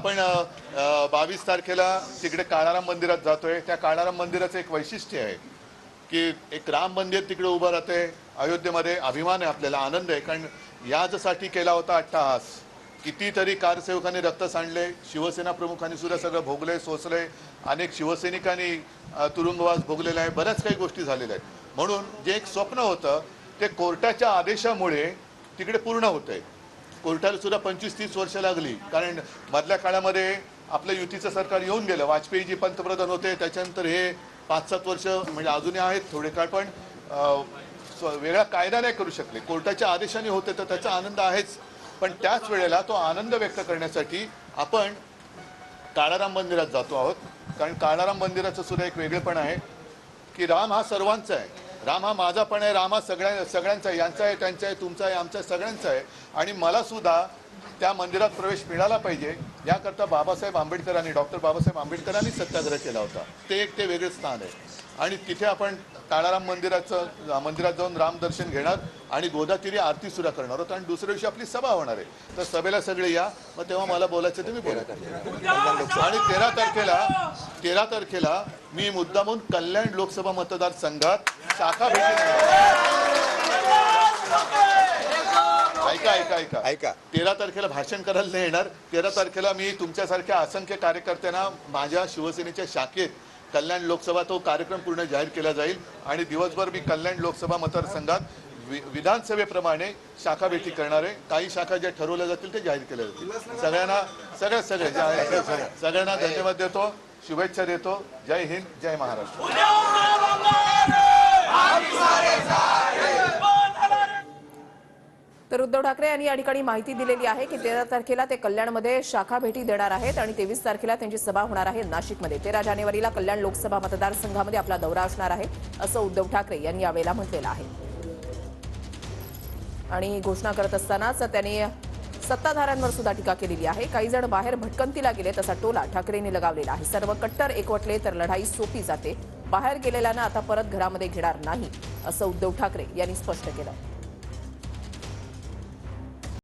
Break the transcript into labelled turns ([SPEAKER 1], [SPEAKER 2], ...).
[SPEAKER 1] आपण 22 तारखेला तिकडे काळाराम मंदिरात जातोय। त्या काळाराम मंदिराचं एक वैशिष्ट्य आहे की एक राम मंदिर तिकडे उभं राहते अयोध्येमध्ये। अभिमान आहे आपल्याला, आनंद आहे, कारण याचसाठी केला होता अट्टहास। कितीतरी कारसेवकांनी रक्त सांडले, शिवसेना प्रमुखांनी सुद्धा सगळं भोगले सोसले, अनेक शिवसैनिकांनी तुरुंगवास भोगलेला आहे, बऱ्याच काही गोष्टी झालेल्या आहेत। म्हणून जे एक स्वप्न होतं ते कोर्टाच्या आदेशामुळे तिकडे पूर्ण होतंय। कोर्टाला सुद्धा 25-30 वर्ष लागली, कारण मधल्या काळामध्ये आपलं युतीचं सरकार येऊन गेलं, वाजपेयीजी पंतप्रधान होते, त्याच्यानंतर हे 5-7 वर्ष म्हणजे अजूनही आहेत थोडे काळ, पण वेगळा कायदा नाही करू शकले। कोर्टाच्या आदेशाने होते तर त्याचा आनंद आहेच, पण त्याच वेळेला तो आनंद व्यक्त करण्यासाठी आपण काळाराम मंदिरात जातो आहोत। कारण काळाराम मंदिराचं सुद्धा एक वेगळेपण आहे की राम हा सर्वांचा आहे, राम हा माझा पण आहे, राम हा सगळ्यांचा आहे, यांचा आहे, त्यांचा आहे, तुमचा आहे, आमचा सगळ्यांचा आहे। आणि मला सुद्धा त्या मंदिरात प्रवेश मिळाला पाहिजे याकरता बाबासाहेब आंबेडकरांनी, डॉक्टर बाबासाहेब आंबेडकरांनी सत्याग्रह केला होता। ते एक वेगळे स्थान आहे। आणि तिथे आपण काळाराम मंदिरात जाऊन रामदर्शन घेणार आणि गोदातीरी आरती सुद्धा करणार आहोत आणि दुसऱ्या दिवशी आपली सभा होणार आहे। तर सभेला सगळे या, मग तेव्हा मला बोलायचं ते मी बोलतो। आणि 13 तारखेला मी मुद्दामून कल्याण लोकसभा मतदारसंघात शाखा भेटी ऐका 13 तारखेला भाषण करायला नाही येणार। 13 तारखेला मी तुमच्यासारख्या असंख्य कार्यकर्त्यांना माझ्या शिवसेनेच्या शाखेत कल्याण लोकसभा तो कार्यक्रम पूर्ण जाहीर केला जाईल आणि दिवसभर मी कल्याण लोकसभा मतदारसंघात विधानसभेप्रमाणे शाखा भेटी करणार आहे। काही शाखा ज्या ठरवल्या जातील ते जाहीर केल्या जातील। सगळ्यांना धन्यवाद देतो, शुभेच्छा देतो। जय हिंद, जय महाराष्ट्र।
[SPEAKER 2] तर उद्धव ठाकरे यांनी या ठिकाणी माहिती दिलेली आहे की 13 तारखेला ते कल्याणमध्ये शाखा भेटी देणार आहेत आणि 23 तारखेला त्यांची सभा होणार आहे नाशिकमध्ये। 13 जानेवारीला कल्याण लोकसभा मतदारसंघामध्ये आपला दौरा असणार आहे असं उद्धव ठाकरे यांनी यावेळेला म्हटलेलं आहे। आणि घोषणा करत असतानाच त्यांनी सत्ताधाऱ्यांवर सुद्धा टीका केलेली आहे। काही जण बाहेर भटकंतीला गेले तसा टोला ठाकरेंनी लगावलेला आहे। सर्व कट्टर एकवटले तर लढाई सोपी जाते, बाहेर गेलेल्यांना आता परत घरामध्ये घेणार नाही असं उद्धव ठाकरे यांनी स्पष्ट केलं।